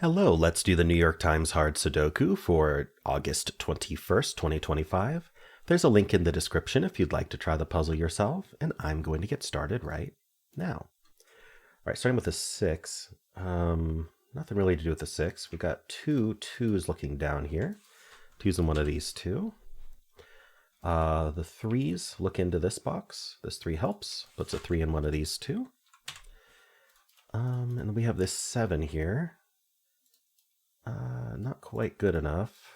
Hello, let's do the New York Times Hard Sudoku for August 21st, 2025. There's a link in the description if you'd like to try the puzzle yourself, and I'm going to get started right now. All right, starting with the 6. Nothing really to do with the 6. We've got two 2s looking down here. 2's in one of these two. The 3's look into this box. This 3 helps. Puts a 3 in one of these two. And we have this 7 here. Not quite good enough.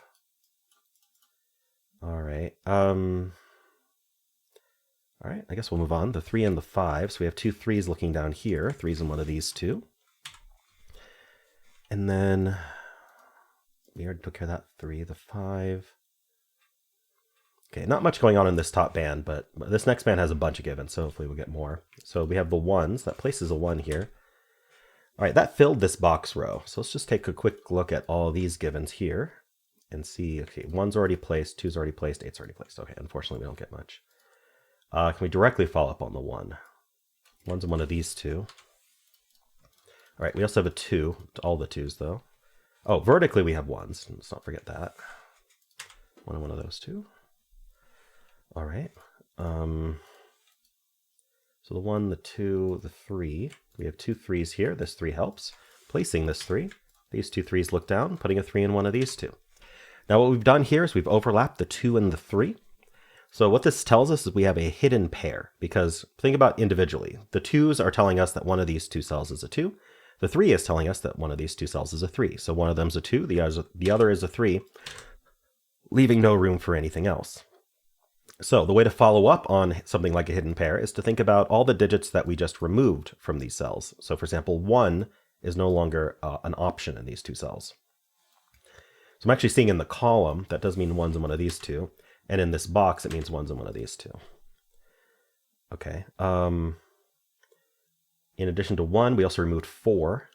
All right. All right, I guess we'll move on. The 3 and the 5. So we have two 3's looking down here. 3's in one of these two. And then we already took care of that 3, the 5. Okay, not much going on in this top band, but this next band has a bunch of givens, so hopefully we'll get more. So we have the 1s. That places a 1 here. All right, that filled this box row. So let's just take a quick look at all these givens here and see, okay, 1's already placed, 2's already placed, 8's already placed. Okay, unfortunately we don't get much. Can we directly follow up on the 1? 1's in one of these two. All right, we also have a 2, all the 2's though. Oh, vertically we have 1's, let's not forget that. One of those two. All right. So the 1, the 2, the 3. We have two 3's here. This 3 helps. Placing this 3. These two 3's look down, putting a 3 in one of these two. Now what we've done here is we've overlapped the 2 and the 3. So what this tells us is we have a hidden pair, because think about individually. The 2's are telling us that one of these two cells is a 2. The 3 is telling us that one of these two cells is a 3. So one of them's a 2, the other is a 3, leaving no room for anything else. So the way to follow up on something like a hidden pair is to think about all the digits that we just removed from these cells. So for example, 1 is no longer an option in these two cells. So I'm actually seeing in the column, that does mean 1's in one of these two. And in this box, it means 1's in one of these two. Okay. In addition to 1, we also removed 4.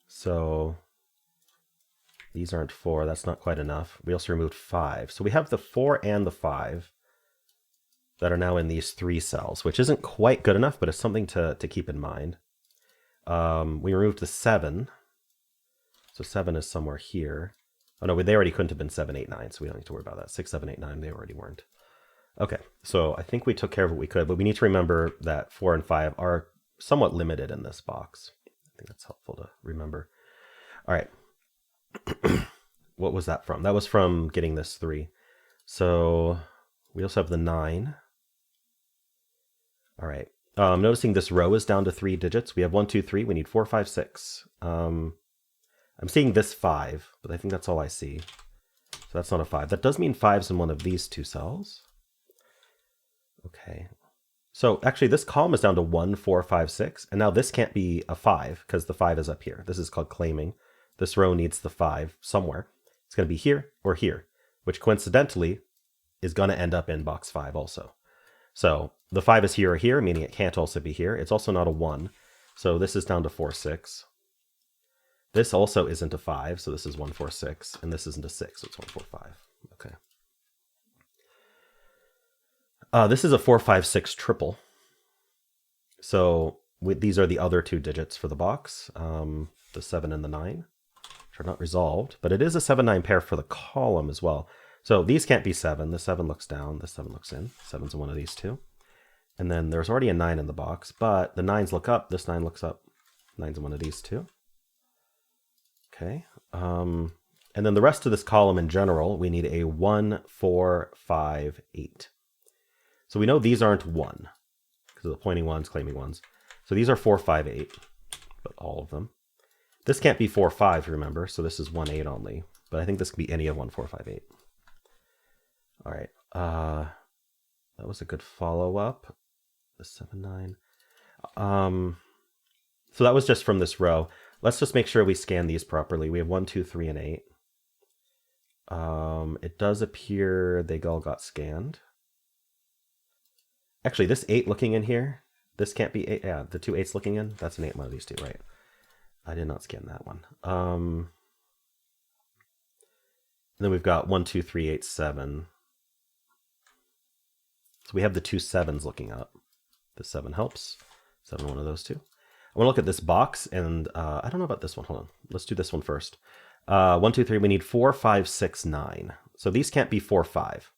So these aren't 4, that's not quite enough. We also removed 5. So we have the 4 and the 5 that are now in these 3 cells, which isn't quite good enough, but it's something to keep in mind. We removed the 7. So 7 is somewhere here. Oh no, they already couldn't have been 7, 8, 9, so we don't need to worry about that. 6, 7, 8, 9, they already weren't. Okay, so I think we took care of what we could, but we need to remember that 4 and 5 are somewhat limited in this box. I think that's helpful to remember. All right. What was that from? That was from getting this 3. So we also have the 9. All right. Noticing this row is down to 3 digits. We have 1, 2, 3. We need 4, 5, 6. I'm seeing this 5, but I think that's all I see. So that's not a 5. That does mean 5's in one of these two cells. Okay. So actually this column is down to 1, 4, 5, 6. And now this can't be a 5 because the 5 is up here. This is called claiming. This row needs the 5 somewhere. It's going to be here or here, which coincidentally is going to end up in box 5 also. So the 5 is here or here, meaning it can't also be here. It's also not a 1. So this is down to 4, 6. This also isn't a 5, so this is 1, 4, 6. And this isn't a 6, so it's 1, 4, 5. Okay. This is a 4, 5, 6 triple. So these are the other two digits for the box, the 7 and the 9. Are not resolved, but it is a 7, 9 pair for the column as well. So these can't be 7. The 7 looks down, the 7 looks in. 7's in one of these two. And then there's already a 9 in the box, but the 9's look up, this 9 looks up. 9's in one of these two. Okay. And then the rest of this column in general, we need a 1, 4, 5, 8. So we know these aren't 1, because of the pointing 1s, claiming 1s. So these are 4, 5, 8, but all of them. This can't be 4, 5, remember, so this is 1, 8 only. But I think this could be any of 1, 4, 5, 8. All right. That was a good follow-up. The 7, 9. So that was just from this row. Let's just make sure we scan these properly. We have 1, 2, 3, and 8. It does appear they all got scanned. Actually, this 8 looking in here, this can't be 8. Yeah, the two 8's looking in, that's an 8 one of these two, right? I did not scan that one. And then we've got 1, 2, 3, 8, 7. So we have the two 7's looking up. The 7 helps. 7, one of those two. want to look at this box, and I don't know about this one. Hold on. Let's do this one first. 1, 2, 3, we need 4, 5, 6, 9. So these can't be 4, 5.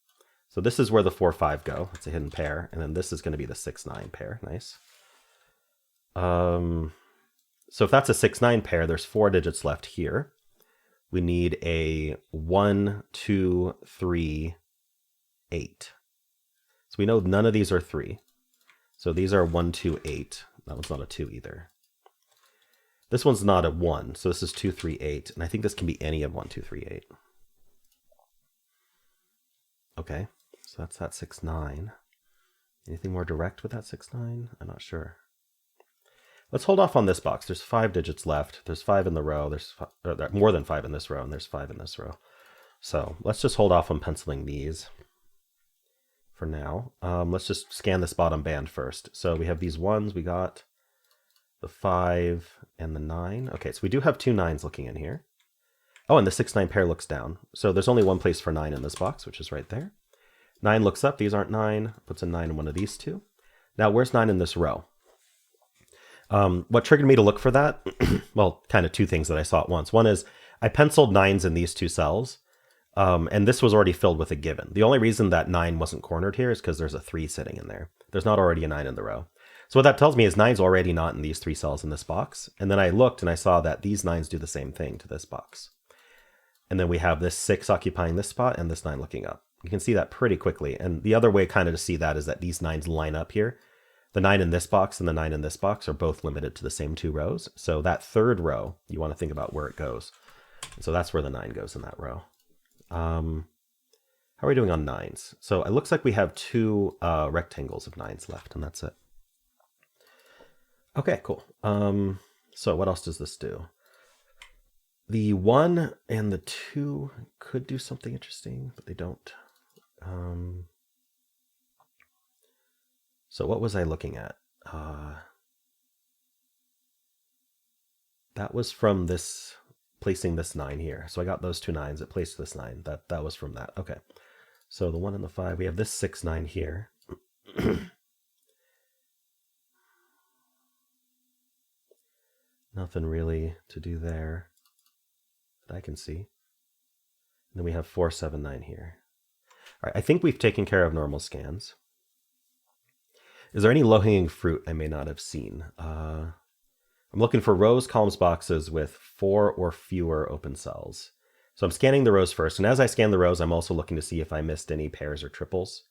So this is where the 4, 5 go. It's a hidden pair. And then this is going to be the 6, 9 pair. Nice. So if that's a 6, 9 pair, there's 4 digits left here. We need a 1, 2, 3, 8. So we know none of these are 3. So these are 1, 2, 8. That one's not a 2 either. This one's not a 1, so this is 2, 3, 8. And I think this can be any of 1, 2, 3, 8. Okay, so that's that 6, 9. Anything more direct with that 6, 9? I'm not sure. Let's hold off on this box. There's 5 digits left. There's 5 in the row. There's more than 5 in this row, and there's 5 in this row. So let's just hold off on penciling these for now. Let's just scan this bottom band first. So we have these 1s. We got the 5 and the 9. Okay, so we do have 2 9s looking in here. Oh, and the 6, 9 pair looks down. So there's only one place for 9 in this box, which is right there. 9 looks up. These aren't 9. Puts a 9 in one of these 2. Now, where's 9 in this row? What triggered me to look for that? Well, kind of 2 things that I saw at once. One is I penciled 9s in these 2 cells, and this was already filled with a given. The only reason that 9 wasn't cornered here is because there's a 3 sitting in there. There's not already a 9 in the row. So what that tells me is 9's already not in these 3 cells in this box. And then I looked and I saw that these 9s do the same thing to this box. And then we have this 6 occupying this spot and this 9 looking up. You can see that pretty quickly. And the other way kind of to see that is that these 9s line up here. The 9 in this box and the 9 in this box are both limited to the same 2 rows. So that 3rd row, you want to think about where it goes. So that's where the 9 goes in that row. How are we doing on 9s? So it looks like we have 2 rectangles of 9s left, and that's it. Okay, cool. So what else does this do? The 1 and the 2 could do something interesting, but they don't. So what was I looking at? That was from this, placing this 9 here. So I got those 2 9s. It placed this 9. That was from that. Okay. So the 1 and the 5. We have this 6, 9 here. Nothing really to do there that I can see. And then we have 4, 7, 9 here. All right, I think we've taken care of normal scans. Is there any low-hanging fruit I may not have seen? I'm looking for rows, columns, boxes with 4 or fewer open cells. So I'm scanning the rows first. And as I scan the rows, I'm also looking to see if I missed any pairs or triples.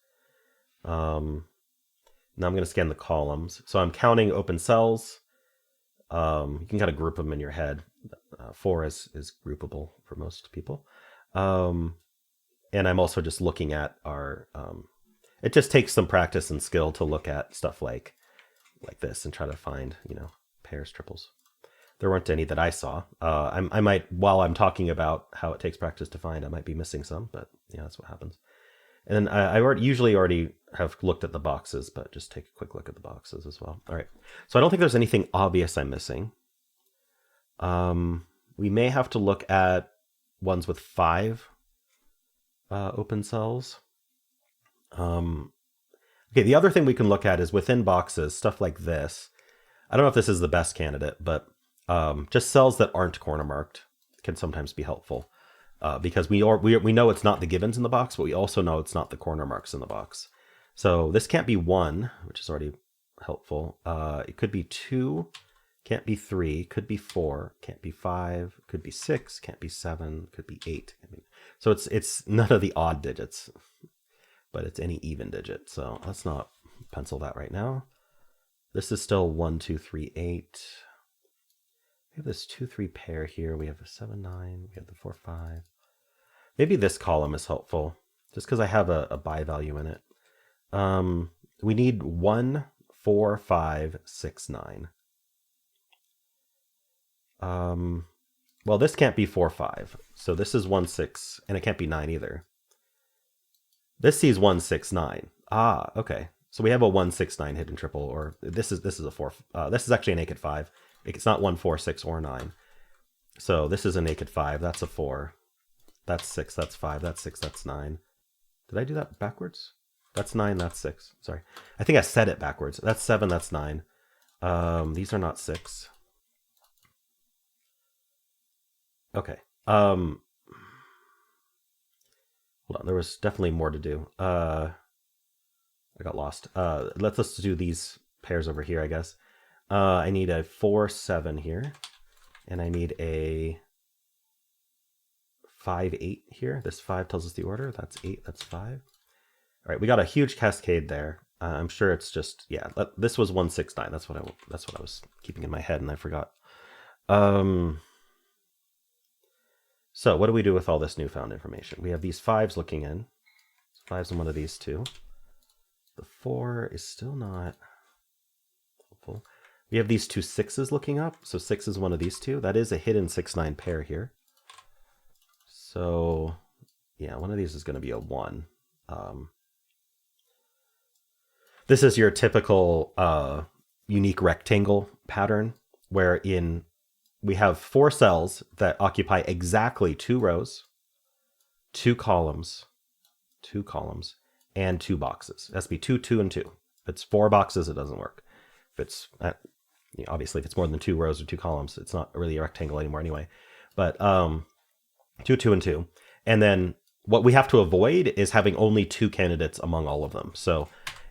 Now I'm going to scan the columns. So I'm counting open cells. You can kind of group them in your head. 4 is groupable for most people. And I'm also just looking at our... it just takes some practice and skill to look at stuff like this and try to find, pairs, triples. There weren't any that I saw. I might, while I'm talking about how it takes practice to find, I might be missing some, but yeah, that's what happens. And then I usually already have looked at the boxes, but just take a quick look at the boxes as well. All right. So I don't think there's anything obvious I'm missing. We may have to look at ones with 5 open cells. Okay, the other thing we can look at is within boxes, stuff like this. I don't know if this is the best candidate, but just cells that aren't corner marked can sometimes be helpful because we know it's not the givens in the box, but we also know it's not the corner marks in the box. So this can't be 1, which is already helpful. It could be 2, can't be 3, could be 4, can't be 5, could be 6, can't be 7, could be 8. So it's none of the odd digits, but it's any even digit. So let's not pencil that right now. This is still 1, 2, 3, 8. We have this 2, 3 pair here. We have a 7, 9. We have the 4, 5. Maybe this column is helpful just because I have a bi value in it. We need 1, 4, 5, 6, 9. Well, this can't be 4, 5. So this is 1, 6, and it can't be 9 either. This sees 1, 6, 9. Ah, okay. So we have a 1, 6, 9 hidden triple, or this is a 4. This is actually a naked 5. It's not 1, 4, 6, or 9. So this is a naked 5. That's a 4. That's 6. That's 5. That's 6. That's 9. Did I do that backwards? That's 9. That's 6. Sorry. I think I said it backwards. That's 7. That's 9. These are not 6. Okay. Hold on. There was definitely more to do. I got lost. Let's do these pairs over here, I guess. I need a 4, 7 here. And I need a 5, 8 here. This 5 tells us the order. That's 8. That's 5. All right, we got a huge cascade there. I'm sure it's just, yeah, this was 1, 6, 9. That's what I was keeping in my head, and I forgot. So what do we do with all this newfound information? We have these 5s looking in. 5's in one of these two. The 4 is still not helpful. We have these two 6s looking up. So 6 is one of these two. That is a hidden 6, 9 pair here. So yeah, one of these is going to be a 1. This is your typical unique rectangle pattern, wherein we have 4 cells that occupy exactly 2 rows, 2 columns, and 2 boxes. It has to be 2, 2, and 2. If it's 4 boxes, it doesn't work. If it's obviously if it's more than 2 rows or 2 columns, it's not really a rectangle anymore anyway. But 2, 2, and 2. And then what we have to avoid is having only 2 candidates among all of them. So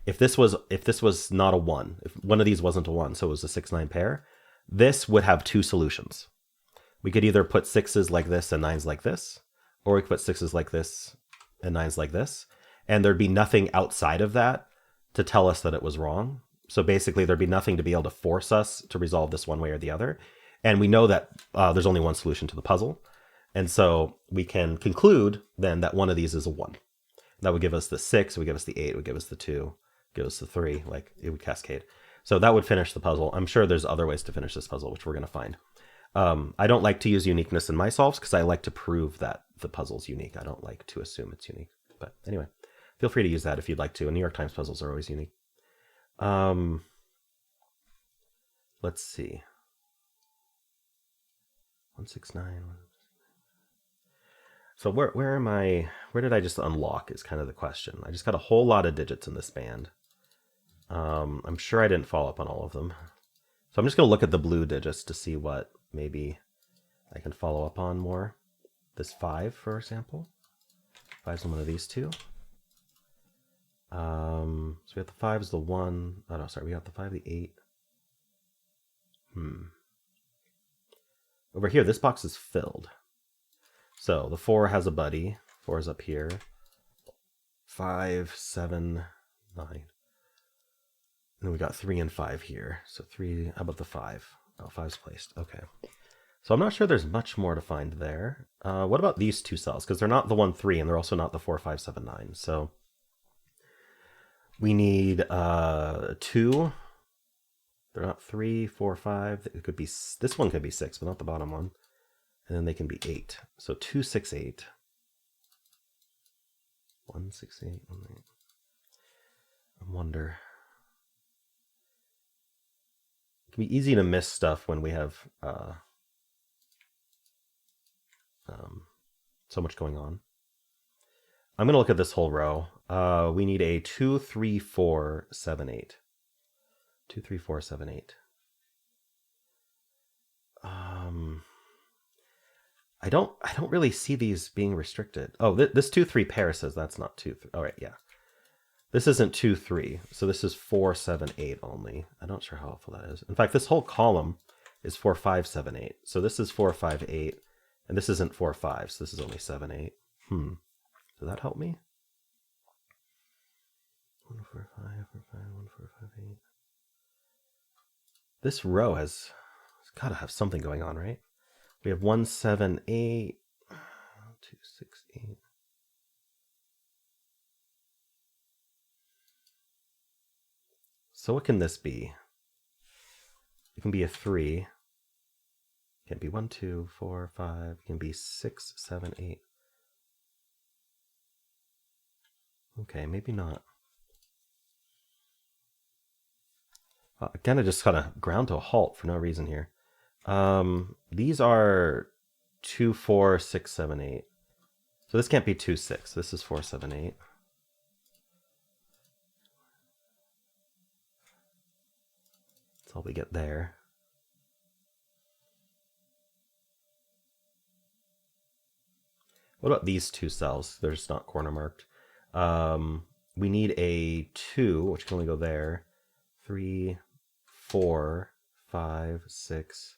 if this was not a 1, if one of these wasn't a 1, so it was a 6, 9 pair, this would have 2 solutions. We could either put 6s like this and 9s like this, or we could put 6s like this and 9s like this, and there'd be nothing outside of that to tell us that it was wrong. So basically there'd be nothing to be able to force us to resolve this one way or the other. And we know that there's only one solution to the puzzle. And so we can conclude then that one of these is a 1. That would give us the 6, it would give us the 8, it would give us the 2, give us the 3, like it would cascade. So that would finish the puzzle. I'm sure there's other ways to finish this puzzle, which we're going to find. I don't like to use uniqueness in my solves because I like to prove that the puzzle's unique. I don't like to assume it's unique. But anyway, feel free to use that if you'd like to. And New York Times puzzles are always unique. Let's see. 169. So where am I? Where did I just unlock is kind of the question. I just got a whole lot of digits in this band. I'm sure I didn't follow up on all of them. So I'm just going to look at the blue digits to see what maybe I can follow up on more. This 5, for example. 5's in one of these two. So we have the 5's the 1. Oh, no, sorry. We got the 5, the 8. Over here, this box is filled. So the 4 has a buddy. 4 is up here. 5, 7, 9. And then we got 3 and 5 here. So 3, how about the 5? Oh, 5's placed. Okay. So I'm not sure there's much more to find there. What about these 2 cells? Because they're not the 1, 3, and they're also not the 4, 5, 7, 9. So we need 2. They're not 3, 4, 5. It could be, this one could be 6, but not the bottom one. And then they can be 8. So 2, 6, 8. 1, 6, 8, 1, 8. I wonder. It can be easy to miss stuff when we have so much going on. I'm going to look at this whole row. We need a 2, 3, 4, 7, 8. 2, 3, 4, 7, 8. I don't really see these being restricted. Oh, this 2, 3 pair says that's not 2, 3. All right, yeah. This isn't 2, 3. So this is 4, 7, 8 only. I'm not sure how helpful that is. In fact, this whole column is 4, 5, 7, 8. So this is 4, 5, 8. And this isn't 4, 5. So this is only 7, 8. Does that help me? 1, 4, 5, 4, 5, 1, 4, 5, 8. This row has got to have something going on, right? We have 1, 7, 8, 2, 6, 8. So what can this be? It can be a 3. It can be 1, 2, 4, 5. It can be 6, 7, 8. Okay, maybe not. Again, I just kind of ground to a halt for no reason here. These are 2, 4, 6, 7, 8. So this can't be 2, 6. This is 4, 7, 8. That's all we get there. What about these two cells? They're just not corner marked. We need a 2, which can only go there. 3, 4, 5, 6,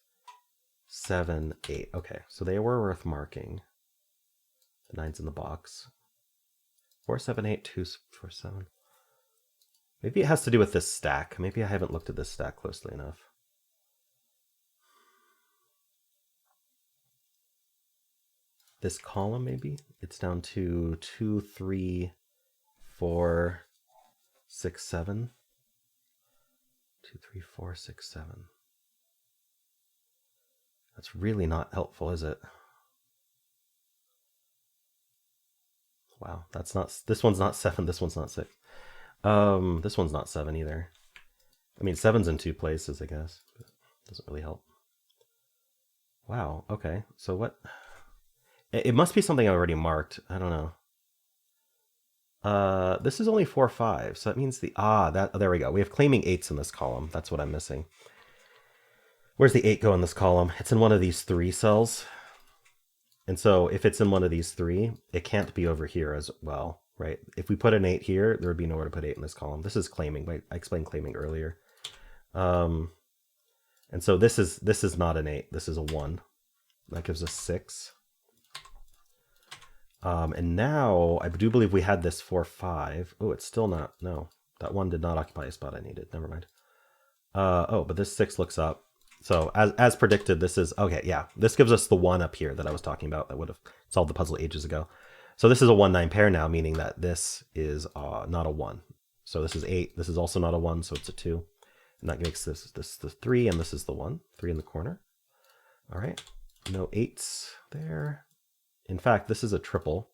7, 8. Okay, so they were worth marking. The 9's in the box. 4, 7, 8, 2, 4, 7. Maybe it has to do with this stack. Maybe I haven't looked at this stack closely enough. This column, maybe? It's down to 2, 3, 4, 6, 7. 2, 3, 4, 6, 7. That's really not helpful, is it? Wow, that's not. This one's not 7. This one's not 6. This one's not 7 either. I mean, 7's in 2 places, I guess. But it doesn't really help. Wow. Okay. So what? It must be something I already marked. I don't know. This is only 4, 5, so that means there we go. We have claiming 8s in this column. That's what I'm missing. Where's the 8 go in this column? It's in one of these 3 cells. And so if it's in one of these 3, it can't be over here as well, right? If we put an 8 here, there would be nowhere to put 8 in this column. This is claiming. I explained claiming earlier. And so this is not an 8. This is a 1. That gives us 6. And now I do believe we had this 4, 5. Oh, it's still not. No, that 1 did not occupy a spot I needed. Never mind. Oh, but this 6 looks up. So as predicted, this is okay. Yeah, this gives us the 1 up here that I was talking about that would have solved the puzzle ages ago. So this is a 1, 9 pair now, meaning that this is not a 1. So this is 8. This is also not a 1, so it's a 2. And that makes this the 3, and this is the 1. 3 in the corner. All right. No 8s there. In fact, this is a triple.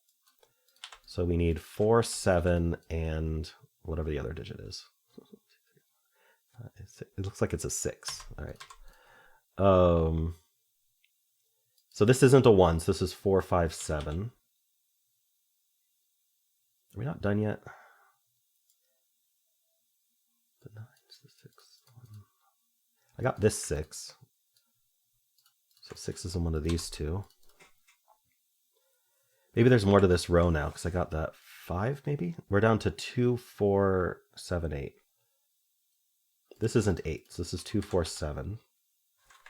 So we need 4, 7, and whatever the other digit is. It looks like it's a 6. All right. So this isn't a 1, so this is 4, 5, 7. Are we not done yet? The 9's the 6. I got this 6. So 6 is in one of these 2. Maybe there's more to this row now because I got that 5 maybe? We're down to 2, 4, 7, 8. This isn't 8, so this is 2, 4, 7.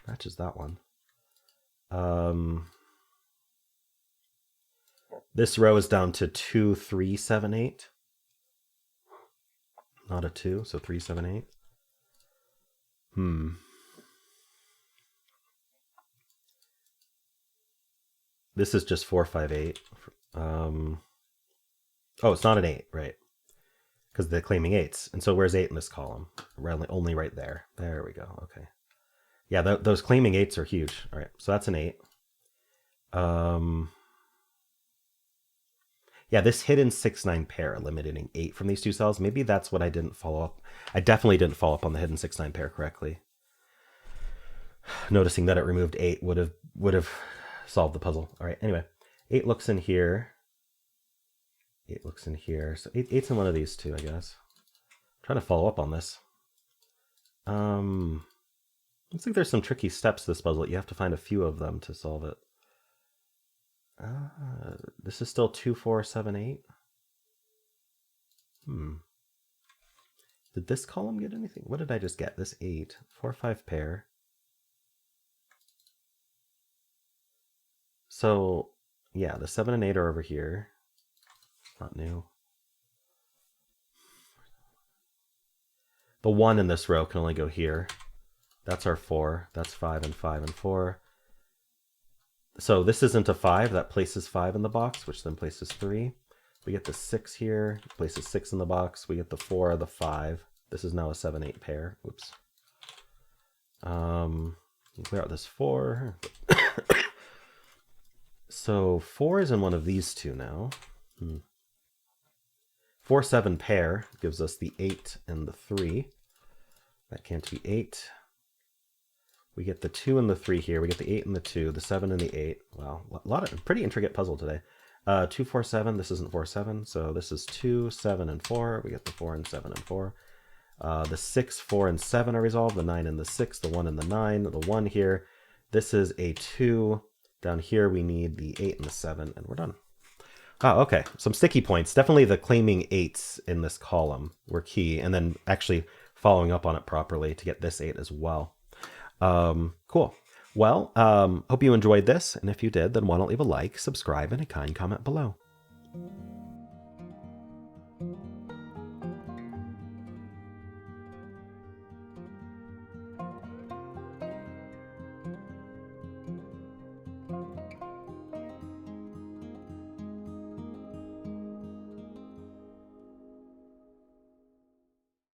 Matches that one. This row is down to 2, 3, 7, 8. Not a 2, so 3, 7, 8. This is just 4, 5, 8. Oh, it's not an 8, right? Because they're claiming 8s. And so where's 8 in this column? Only right there. There we go. Okay. Yeah, those claiming 8s are huge. All right, so that's an 8. Yeah, this hidden 6, 9 pair eliminating 8 from these 2 cells. Maybe that's what I didn't follow up. I definitely didn't follow up on the hidden 6, 9 pair correctly. Noticing that it removed 8 would have solved the puzzle. All right, anyway, 8 looks in here. 8 looks in here. So 8's in one of these 2, I guess. I'm trying to follow up on this. Looks like there's some tricky steps to this puzzle. You have to find a few of them to solve it. This is still 2, 4, 7, 8. Did this column get anything? What did I just get? This 8. 4, 5 pair. So, yeah, the 7 and 8 are over here. Not new. The 1 in this row can only go here. That's our 4. That's 5 and 5 and 4. So this isn't a 5. That places 5 in the box, which then places 3. We get the 6 here. Places 6 in the box. We get the 4, the 5. This is now a 7, 8 pair. Oops. Clear out this 4. So 4 is in one of these 2 now. 4, 7 pair gives us the 8 and the 3. That can't be 8. We get the 2 and the 3 here. We get the 8 and the 2, the 7 and the 8. Wow, a lot of pretty intricate puzzle today. 2, 4, 7. This isn't 4, 7. So this is 2, 7, and 4. We get the 4 and 7 and 4. The 6, 4, and 7 are resolved. The 9 and the 6, the 1 and the 9, the 1 here. This is a 2. Down here we need the 8 and the 7, and we're done. Oh, okay. Some sticky points. Definitely the claiming 8s in this column were key, and then actually following up on it properly to get this 8 as well. Cool. Well, hope you enjoyed this, and if you did, then why don't leave a like, subscribe, and a kind comment below.